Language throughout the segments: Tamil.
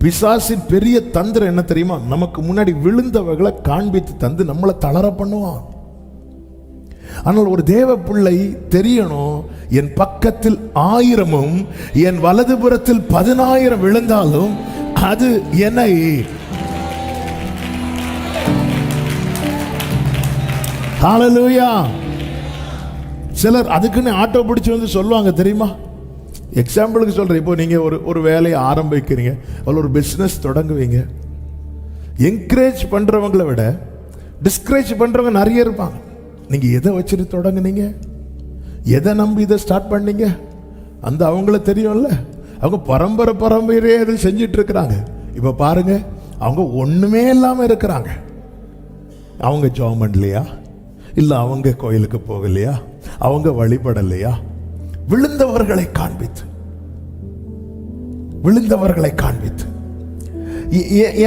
பிசாசின் பெரிய தந்திரம் என்ன தெரியுமா? நமக்கு முன்னாடி விழுந்தவர்களை காண்பித்து தந்து நம்மளை தளர பண்ணுவான். ஆனால் ஒரு தேவ பிள்ளை தெரியணும், என் பக்கத்தில் 1000 என் வலதுபுறத்தில் 10,000 விழுந்தாலும் அது என்னை ஹல்லேலூயா. சிலர் அதுக்குன்னு ஆட்டோ பிடிச்சு வந்து சொல்லுவாங்க தெரியுமா? எக்ஸாம்பிளுக்கு சொல்கிறேன், இப்போ நீங்கள் ஒரு வேலையை ஆரம்பிக்கிறீங்க, அதில் ஒரு பிஸ்னஸ் தொடங்குவீங்க. என்கரேஜ் பண்ணுறவங்களை விட டிஸ்கரேஜ் பண்ணுறவங்க நிறைய இருப்பாங்க. நீங்கள் எதை வச்சுட்டு தொடங்குனீங்க, எதை நம்பி இதை ஸ்டார்ட் பண்ணீங்க, அந்த அவங்கள தெரியும்ல. அவங்க பரம்பரையே அதை செஞ்சிட்டு இருக்கிறாங்க. இப்போ பாருங்க, அவங்க ஒன்றுமே இல்லாமல் இருக்கிறாங்க. அவங்க ஜெபம் பண்ணலையா, இல்லை அவங்க கோயிலுக்கு போகலையா, அவங்க வழிபடலையா? விழுந்தவர்களை காண்பித்து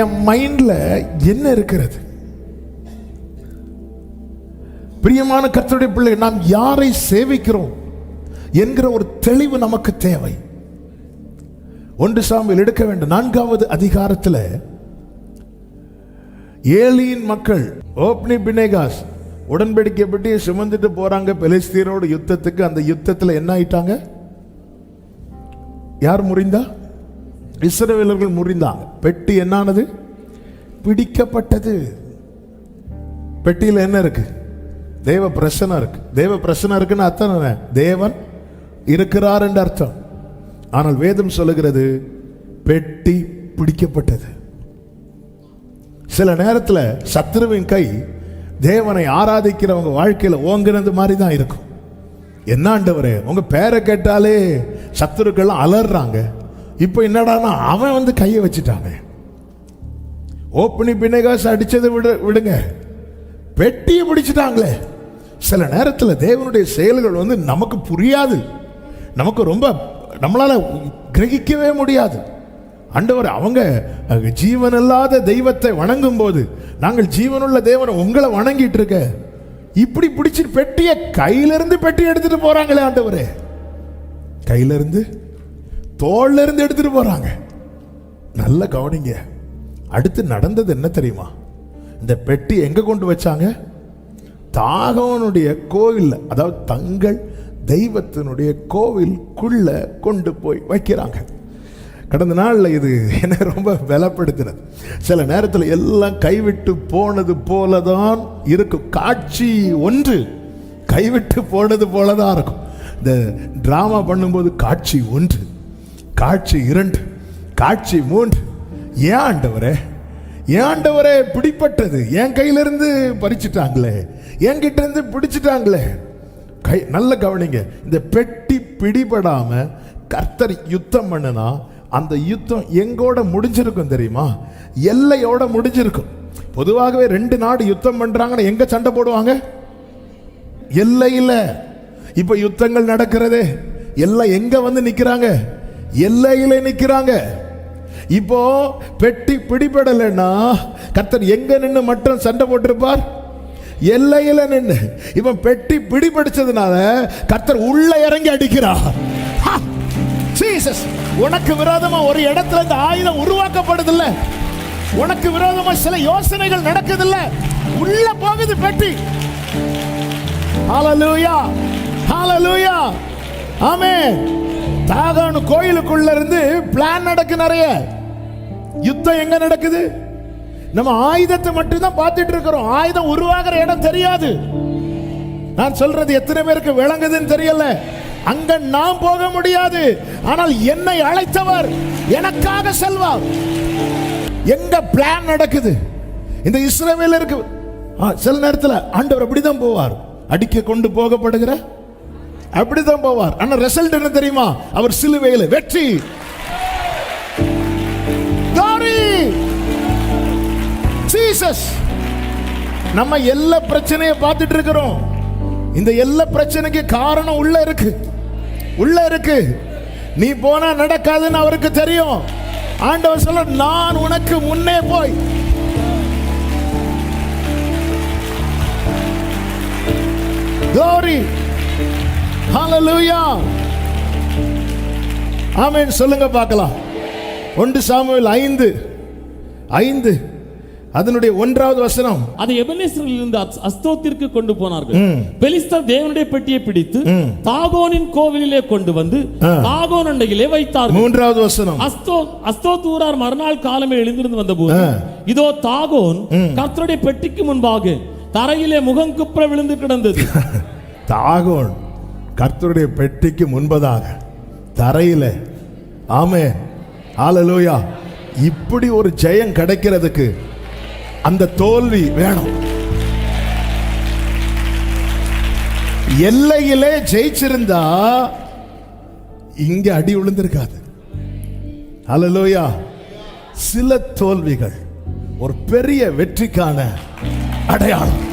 என் மைண்ட்ல என்ன இருக்கிறது? பிரியமான கர்த்தருடைய பிள்ளை, நாம் யாரை சேவிக்கிறோம் என்கிற ஒரு தெளிவு நமக்கு தேவை. 1 சாமுவேல் எடுக்க வேண்டும். 4வது அதிகாரத்தில் ஏலியின் மக்கள் ஓப்னி பினேகாஸ் உடன்படிக்கை பற்றி சுமந்துட்டு போறாங்க பெலிஸ்தீரோட யுத்தத்துக்கு. அந்த யுத்தத்தில் என்ன ஆயிட்டாங்க? யார் முறிந்தா? இஸ்ரவேலர்கள் முறிந்தாங்க. பெட்டி என்னானது? பிடிக்கப்பட்டது. பெட்டியில் என்ன இருக்கு? தேவ பிரசன்னம் இருக்கு. தேவ பிரசன்னம் இருக்குன்னு அர்த்தம் என்ன? தேவன் இருக்கிறார் என்று அர்த்தம். ஆனால் வேதம் சொல்லுகிறது பெட்டி பிடிக்கப்பட்டது. சில நேரத்தில் சத்துருவின் கை தேவனை ஆராதிக்கிறவங்க வாழ்க்கையில ஓங்கினது மாதிரி தான் இருக்கும். என்ன ஆண்டவரே, உங்க பேரை கேட்டாலே சத்துருக்கெல்லாம் அலறாங்க. இப்போ என்னடானா அவன் வந்து கையை வச்சுட்டாங்க. ஓப்பனி பினேகாஸ் அடிச்சதை விடுங்க, பெட்டியை பிடிச்சிட்டாங்களே. சில நேரத்தில் தேவனுடைய செயல்கள் வந்து நமக்கு புரியாது, நமக்கு ரொம்ப நம்மளால கிரகிக்கவே முடியாது. ஆண்டவர் அவங்க ஜீவன் இல்லாத தெய்வத்தை வணங்கும் போது நாங்கள் ஜீவனுள்ள தேவனை உங்களை வணங்கிட்டு இருக்க, இப்படி பிடிச்சி பெட்டியை கையிலிருந்து பெட்டி எடுத்துட்டு போறாங்களே ஆண்டவரே. கையிலிருந்து தோல்ல இருந்து எடுத்துட்டு போறாங்க. நல்ல கவனிங்க. அடுத்து நடந்தது என்ன தெரியுமா? இந்த பெட்டி எங்க கொண்டு வச்சாங்க? தாகோனுடைய கோவில், அதாவது தங்கள் தெய்வத்தினுடைய கோவிலுக்குள்ள கொண்டு போய் வைக்கிறாங்க. கடந்த நாளில் இது என்ன ரொம்ப பலப்படுத்தினது. சில நேரத்தில் எல்லாம் கைவிட்டு போனது போலதான் இருக்கும். காட்சி 1 கைவிட்டு போனது போலதான் இருக்கும். இந்த டிராமா பண்ணும்போது காட்சி 1, காட்சி 2, காட்சி 3. ஏன் ஆண்டவரே பிடிப்பட்டது என் கையிலிருந்து பறிச்சுட்டாங்களே, என்கிட்ட இருந்து பிடிச்சிட்டாங்களே. நல்ல கவனிங்க. இந்த பெட்டி பிடிபடாம கர்த்தர் யுத்தம் பண்ணுனா அந்த யுத்தம் எங்கோட முடிஞ்சிருக்கும் தெரியுமா? எல்லையோட முடிஞ்சிருக்கும். பொதுவாகவே 2 நாடு யுத்தம் பண்றாங்கன்னா எங்க சண்டை போடுவாங்க? எல்லையில். இப்ப யுத்தங்கள் நடக்கிறது, எல்லாம் எங்க வந்து நிக்கிறாங்க? எல்லையில நிக்கிறாங்க. இப்போ பெட்டி பிடிபடலைன்னா கர்த்தர் எங்க நின்று மட்டும் சண்டை போட்டிருப்பார்? எல்லையில நின்று. இப்ப பெட்டி பிடிபடிச்சதுனால கர்த்தர் உள்ள இறங்கி அடிக்கிறார். ஜீசஸ், உனக்கு விரோதமா ஒரு இடத்துல இந்த ஆயுதம் உருவாக்கப்படுதில்ல, உனக்கு விரோதமா சில யோசனைகள் நடக்குதில்ல, உள்ள போகுது பெட்டி. ஹல்லேலூயா, ஹல்லேலூயா, ஆமென். தாகான் கோயிலுக்குள்ள இருந்து பிளான் நடக்கு நிறைய. யுத்தம் எங்க நடக்குது? நம்ம ஆயுதத்தை மட்டும் தான் பார்த்துட்டு இருக்கிறோம். ஆயுதம் உருவாகிற இடம் தெரியாது. நான் சொல்றது எத்தனை பேருக்கு விளங்குதுன்னு தெரியல. அங்க நாம் போக முடியாது, ஆனால் என்னை அழைத்தவர் எனக்காக செல்வார். எங்க பிளான் நடக்குது? இந்த இஸ்ரவேலருக்கு சில நேரத்தில் ஆண்டவர் அப்படிதான் போவார். அடிக்க கொண்டு போகப்படுகிற அப்படிதான் போவார். ஆனா ரிசல்ட் என்ன தெரியுமா? அவர் சிலுவையில் வெற்றி. ஜீசஸ். நம்ம எல்லா பிரச்சனையை பார்த்துட்டு இருக்கிறோம். இந்த எல்லா பிரச்சனைக்கு காரணம் உள்ள இருக்கு. நீ போனா நடக்காதுன்னு அவருக்கு தெரியும். ஆண்டவர் சொல்ல, நான் உனக்கு முன்னே போய். Glory, hallelujah, ஆமென். சொல்லுங்க பார்க்கலாம். 1 சாமுவேல் 5 அதனுடைய 1வது வசனம். அதை எபெனேசரில் இருந்து அஸ்தோத்திற்கு கொண்டு போனார்கள். பெலிஸ்தர் தேவனுடைய பெட்டியை பிடித்து தாகோனின் கோவிலிலே கொண்டு வந்து தாகோன் அண்டையிலே வைத்தார்கள். 3வது வசனம். அஸ்தோத் ஊரார் மறுநாள் காலமே எழுந்திருந்து வந்தபோது இதோ தாகோன் கர்த்தருடைய பெட்டிக்கு முன்பாக தரையிலே முகங்குப்புற விழுந்து கிடந்தது. தாகோன் கர்த்தருடைய பெட்டிக்கு முன்பதாக தரையிலே. ஆமென், ஹல்லேலூயா. இப்படி ஒரு ஜெயம் கிடைக்கிறதுக்கு அந்த தோல்வி வேணும். எல்லையிலே ஜெயிச்சிருந்தா இங்க அடி விழுந்திருக்காது. ஹல்லேலூயா. சில தோல்விகள் ஒரு பெரிய வெற்றிக்கான அடையாளம்.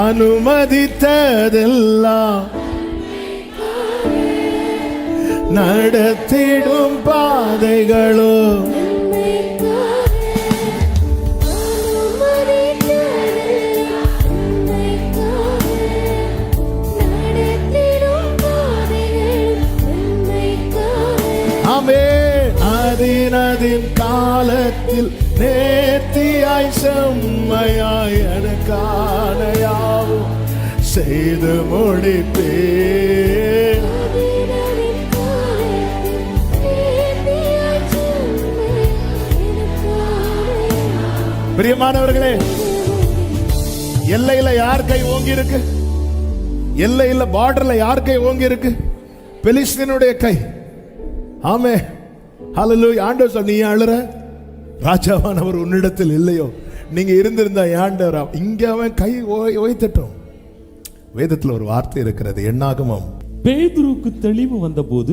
அனுமதித்ததெல்லாம் நடத்திடும் பாதைகளும் அதின் காலத்தில் நேர்த்தியாய் செம்மையாய் எனக்கான யாவும் செய்து முடிப்பேன். பிரியமானவர்களே, எல்லையில யார் கை ஓங்கி இருக்கு? எல்லையில பார்டர்ல யார் கை ஓங்கி இருக்கு? பெலிஸ்தீனுடைய கை. ஆமே, ஹல்லேலூயா. ஆண்டவர் சொன்ன, நீ அழுற, ராஜாவானவர் உன்னிடத்தில் இல்லையோ? நீங்க இருந்திருந்தா ஆண்டவர் இங்க அவன் கை ஓய்த்தட்டும். வேதத்தில் ஒரு வார்த்தை இருக்கிறது, என்னாகமம். பேதுருக்கு தெளிவு வந்தபோது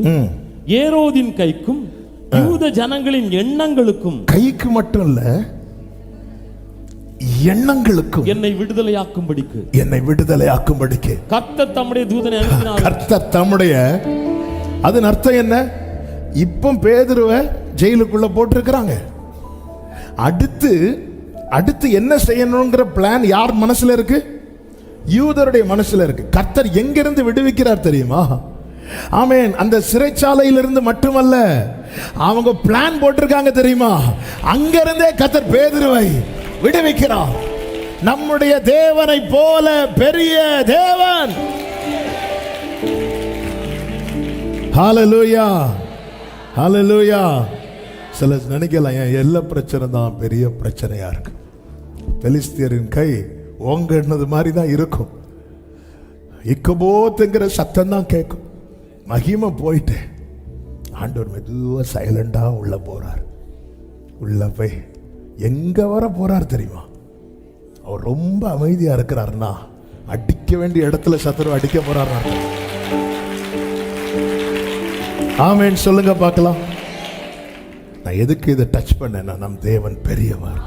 ஏரோதின் கைக்கும் யூத ஜனங்களின் எண்ணங்களுக்கும், கைக்கு மட்டும் இல்ல எண்ணங்களுக்கும், என்னை விடுதலையாக்கும்படிக்கு கர்த்தர் தம்முடைய தூதனை அனுப்பினார். கர்த்தர் தம்முடைய, அதன் அர்த்தம் என்ன? இப்போ பேதுருவை ஜெயிலுக்குள்ள போட்டிருக்கிறாங்க. அடுத்து என்ன செய்யணுங்கிற பிளான் யார் மனசுல இருக்கு? யூதருடைய மனசுல இருக்கு. கர்த்தர் எங்கிருந்து விடுவிக்கிறார் தெரியுமா? ஆமென். அந்த சிறைச்சாலையிலிருந்து மட்டுமல்ல, அவங்க பிளான் போட்டிருக்காங்க தெரியுமா? அங்கிருந்தே கர்த்தர் பேதுருவை விடுவிக்கிறார். நம்முடைய தேவனை போல பெரிய தேவன். ஹல்லேலூயா, ஹல்லேலூயா. சில நினைக்கலாம், என் எல்லா பிரச்சனை தான் பெரிய பிரச்சனையா இருக்கு. பெலிஸ்தியரின் கை ஓங்கினது மாதிரி தான் இருக்கும். இக்கபோத்துங்கிற சத்தம் தான் கேட்கும். மகிமை போயிட்டு ஆண்டவர் மெதுவா சைலண்டா உள்ள போறார். உள்ள போய் எங்க வர போறார் தெரியுமா? அவர் ரொம்ப அமைதியா இருக்கிறாருன்னா அடிக்க வேண்டிய இடத்துல சத்துரு அடிக்க போறாரு. ஆமென் சொல்லுங்க பார்க்கலாம். நான் எதுக்கு இதை டச் பண்ணேன்னா, நம் தேவன் பெரியவர்.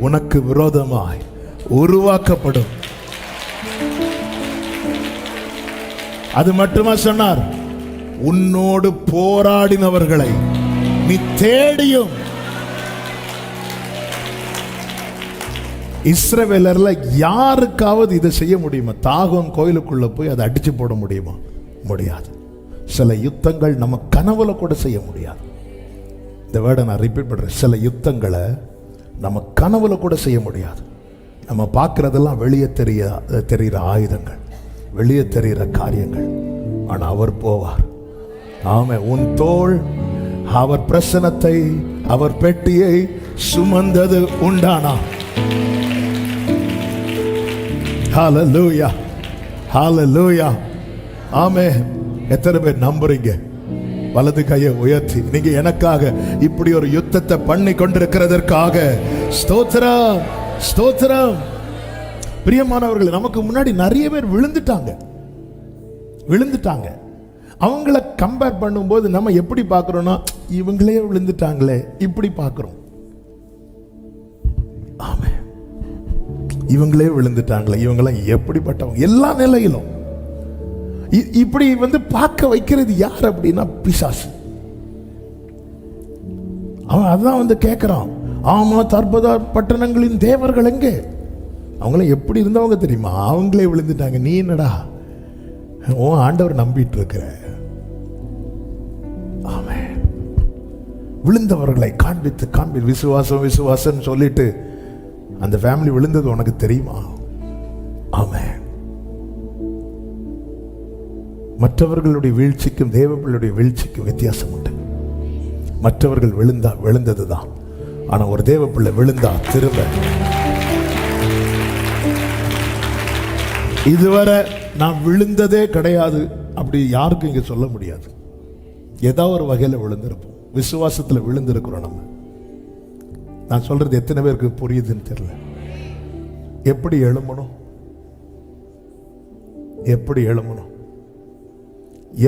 உனக்கு விரோதமாய் உருவாக்கப்படும். அது மட்டுமா சொன்னார்? உன்னோடு போராடினவர்களை நீ தேடியும். இஸ்ரவேலர்ல யாருக்காவது இதை செய்ய முடியுமா? தாகோன் கோயிலுக்குள்ள போய் அதை அடிச்சு போட முடியுமா? முடியாது. சில யுத்தங்கள் நம்ம கனவுல கூட செய்ய முடியாது. இந்த வேர்டை நான் ரிப்பீட் பண்றேன். சில யுத்தங்களை நம்ம கனவுல கூட செய்ய முடியாது. நம்ம பார்க்கறதெல்லாம் வெளியே தெரிகிற ஆயுதங்கள், வெளியே தெரிகிற காரியங்கள். ஆனா அவர் போவார். ஆமே, உன் தோள் அவர் பிரசனத்தை, அவர் பெட்டியை சுமந்தது உண்டானா? ஹல்லேலூயா, ஹல்லேலூயா. ஆமே. எத்தனை பேர் நம்புறீங்க? வலது கையை உயர்த்தி, நீங்க எனக்காக இப்படி ஒரு யுத்தத்தை பண்ணி கொண்டிருக்கிறதற்காக ஸ்தோத்திரம், ஸ்தோத்திரம். பிரியமானவர்கள், நமக்கு முன்னாடி நிறைய பேர் விழுந்துட்டாங்க. அவங்கள கம்பேர் பண்ணும்போது நம்ம எப்படி பார்க்கிறோம்னா, இவங்களே விழுந்துட்டாங்களே இப்படி பார்க்கிறோம். ஆமே, இவங்களே விழுந்துட்டாங்களே, இவங்களாம் எப்படிப்பட்டவங்க? எல்லா நிலையிலும் இப்படி பார்க்க வைக்கிறது யார் அப்படின்னா பிசாசு. அவன் அதான் கேட்கிறான். ஆமா, தற்போத பட்டணங்களின் தேவர்கள் எங்கே? அவங்கள எப்படி இருந்தவங்க தெரியுமா? அவங்களே விழுந்துட்டாங்க. நீ என்னடா உன் ஆண்டவர் நம்பிட்டு இருக்கிற? விழுந்தவர்களை காண்பித்து விசுவாசம் விசுவாசம் சொல்லிட்டு அந்த ஃபேமிலி விழுந்தது உனக்கு தெரியுமா? ஆமென். மற்றவர்களுடைய வீழ்ச்சிக்கும் தேவ பிள்ளையுடைய வீழ்ச்சிக்கும் வித்தியாசம் உண்டு. மற்றவர்கள் விழுந்ததுதான். ஆனா ஒரு தேவ பிள்ளை விழுந்தா திரும்ப, இதுவரை நான் விழுந்ததே கிடையாது அப்படி யாருக்கும் இங்க சொல்ல முடியாது. ஏதாவது ஒரு வகையில விழுந்திருப்போம். விசுவாசத்துல விழுந்திருக்கிறோம் நம்ம. நான் சொல்றது எத்தனை பேருக்கு புரியுதுன்னு தெரியல. எப்படி எழும்பணும்? எப்படி எழும்பணும்?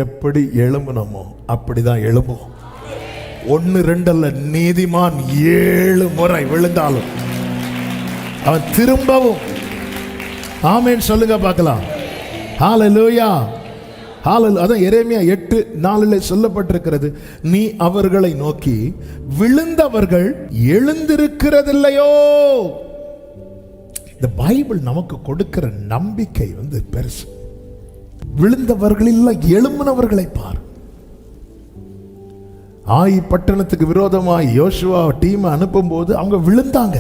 எப்படி எழும்பணுமோ அப்படிதான் எழும்பும். 1 2 அல்ல, நீதிமான் 7 முறை விழுந்தாலும் அவன் திரும்பவும். ஆமென் சொல்லுங்க பார்க்கலாம். ஹல்லேலூயா, ஹல்லேலூயா. அதான் எரேமியா 8:4 சொல்லப்பட்டிருக்கிறது, நீ அவர்களை நோக்கி விழுந்தவர்கள் எழுந்திருக்கிறதில்லையோ. இந்த பைபிள் நமக்கு கொடுக்கிற நம்பிக்கை பெருசு. விழுந்தவர்களில் எழும்பினவர்களை பார். ஆயி பட்டணத்துக்கு விரோதமாய் யோசுவா டீம் அனுப்பும் போது அவங்க விழுந்தாங்க.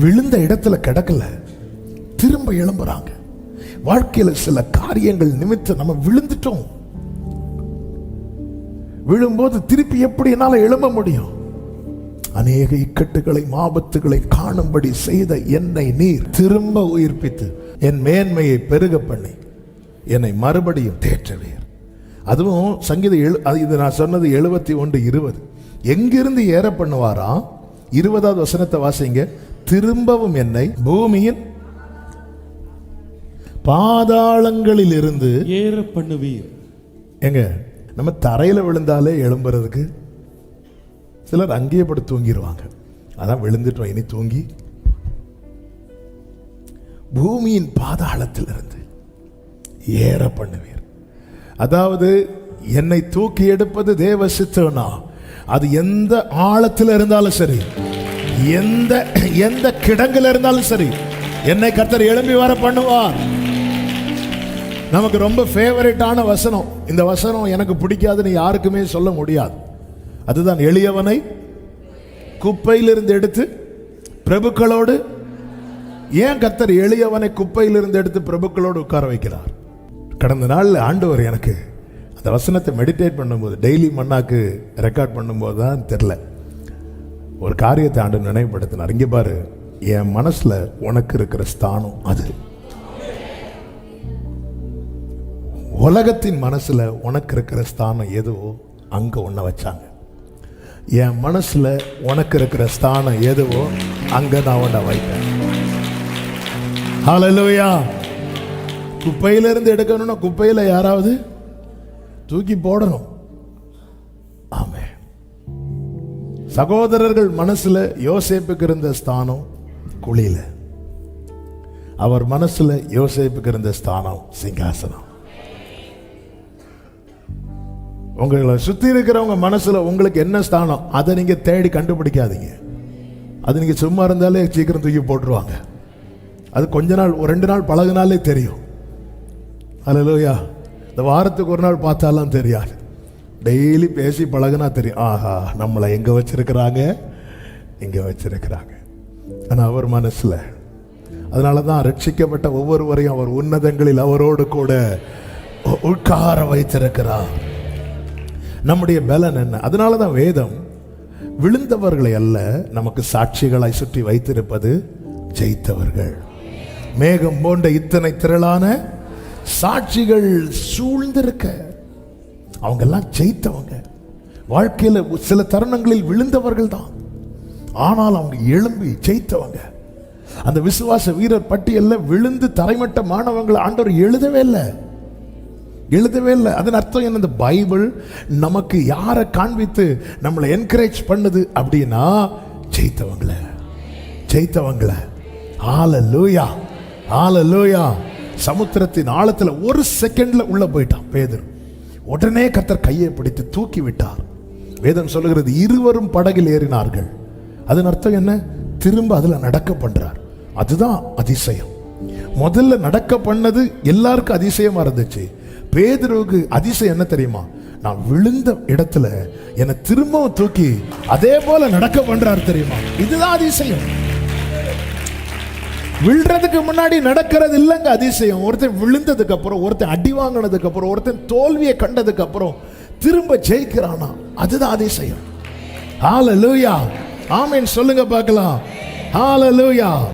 விழுந்த இடத்துல கிடக்கல, திரும்ப எழும்புறாங்க. வாழ்க்கையில சில காரியங்கள் நிமித்தம் நம்ம விழுந்துட்டோம். விழும்போது திருப்பி எப்படி என்னால எழும்ப முடியும்? அநேக இக்கட்டுகளை ஆபத்துகளை காணும்படி செய்த என்னை நீர் திரும்ப உயிர்ப்பித்து என் மேன்மையை பெருக பண்ணி என்னை மறுபடியும் தேற்றுவீர். அதுவும் சங்கீதம் இது நான் சொன்னது 71:20. எங்கிருந்து ஏற பண்ணுவாரா? 20வது வசனத்தை வாசிங்க. திரும்பவும் என்னை பூமியின் பாதாளங்களில் இருந்து ஏற பண்ணுவீர். எங்க நம்ம தரையில விழுந்தாலே எழும்புறதுக்கு சிலர் அங்கேயே படுத்து தூங்கிடுவாங்க. அதான் விழுந்துட்டோம், இனி தூங்கி பூமியின் பாதாளத்தில் இருந்து ஏற பண்ணுவீர். அதாவது என்னை தூக்கி எடுப்பது தேவ சித்தம்னா அது எந்த ஆழத்தில் இருந்தாலும் சரி, எந்த கிடங்குல இருந்தாலும் சரி, என்னை கர்த்தர் எழும்பி வர பண்ணுவார். நமக்கு ரொம்ப ஃபேவரட்டான வசனம் இந்த வசனம். எனக்கு பிடிக்காதுன்னு யாருக்குமே சொல்ல முடியாது. அதுதான், எளியவனை குப்பையிலிருந்து எடுத்து பிரபுக்களோடு. ஏன் கர்த்தர் எளியவனை குப்பையிலிருந்து எடுத்து பிரபுக்களோடு உட்கார வைக்கிறார்? கடந்த நாள் ஆண்டவர் எனக்கு அந்த வசனத்தை மெடிடேட் பண்ணும்போது, டெய்லி மன்னாக்கு ரெக்கார்ட் பண்ணும்போது தான் தெரியல, ஒரு காரியத்தை ஆண்டவர் நினைவுபடுத்தினார். இங்கே பாரு, என் மனசுல உனக்கு இருக்கிற ஸ்தானம் அது. உலகத்தின் மனசுல உனக்கு இருக்கிற ஸ்தானம் எதுவோ அங்க உன்னை வச்சாங்க. என் மனசுல உனக்கு இருக்கிற ஸ்தானம் எதுவோ அங்க நான் உன்னை வைப்பேன். ஹல்லேலூயா. குப்பையிலிருந்து எடுக்கணும்னா குப்பையில யாராவது தூக்கி போடணும். ஆமென். சகோதரர்கள் மனசுல யோசேப்புக்கு இருந்த ஸ்தானம் குழியில, அவர் மனசுல யோசேப்புக்கு இருந்த ஸ்தானம் சிங்காசனம். உங்களை சுத்தி இருக்கிறவங்க மனசுல உங்களுக்கு என்ன ஸ்தானம் அதை நீங்க தேடி கண்டுபிடிக்காதீங்க. அது நீங்க சும்மா இருந்தாலே சீக்கிரம் தூக்கி போட்டுருவாங்க. அது கொஞ்ச நாள் 2 நாள் பழகினாலே தெரியும். ஹல்லேலூயா. இந்த வாரத்துக்கு ஒரு நாள் பார்த்தாலாம் தெரியாது, டெய்லி பேசி பழகுனா தெரியும். ஆஹா, நம்மளை எங்க வச்சிருக்கிறாங்க, இங்க வச்சிருக்கிறாங்க. ஆனா அவர் மனசுல, அதனாலதான் ரட்சிக்கப்பட்ட ஒவ்வொருவரையும் அவர் உன்னதங்களில் அவரோடு கூட உட்கார வைத்திருக்கிறார். நம்முடைய பலன் என்ன? அதனாலதான் வேதம் விழுந்தவர்களை அல்ல நமக்கு சாட்சிகளாய் சுற்றி வைத்திருப்பது ஜெயித்தவர்கள். மேகம் போன்ற இத்தனை திரளான சாட்சிகள் சூழ்ந்திருக்க அவங்க எல்லாம் ஜெயித்தவங்க. வாழ்க்கையில சில தருணங்களில் விழுந்தவர்கள் தான், ஆனால் அவங்க எழும்பி ஜெயித்தவங்க. அந்த விசுவாச வீரர் பட்டியல்ல விழுந்து தரைமட்டமானவங்களை ஆண்டவர் எழுதவே இல்லை. அதன் அர்த்தம் என்ன? இந்த பைபிள் நமக்கு யாரை காண்பித்து நம்மளை என்கரேஜ் பண்ணுது அப்படின்னா ஜெயித்தவங்களை. ஹல்லேலூயா, ஹல்லேலூயா. சமுத்திரத்தின் ஆழத்துல 1 செகண்ட்ல உள்ள போயிட்டான் பேதுரு. உடனே கர்த்தர் கையை பிடித்து தூக்கி விட்டார். வேதம் சொல்லுகிறது, இருவரும் படகில் ஏறினார்கள். அதன் அர்த்தம் என்ன? திரும்ப அதுல நடக்க பண்றார். அதுதான் அதிசயம். முதல்ல நடக்க பண்ணது எல்லாருக்கும் அதிசயமா இருந்துச்சு. பேதுருவுக்கு அதிசயம் என்ன தெரியுமா? நான் விழுந்த இடத்துல என்னை திரும்பவும் தூக்கி அதே போல நடக்க பண்றாரு தெரியுமா? இதுதான் அதிசயம். விழுறதுக்கு முன்னாடி நடக்கிறது இல்லைங்க அதிசயம். ஒருத்தன் விழுந்ததுக்கு அப்புறம், ஒருத்தன் அடி வாங்கினதுக்கு அப்புறம், ஒருத்தன் தோல்வியை கண்டதுக்கு அப்புறம் திரும்ப ஜெயிக்கிறானா, அதுதான் அதிசயம். ஹalleluya, ஆமென் சொல்லுங்க பார்க்கலாம். ஹalleluya.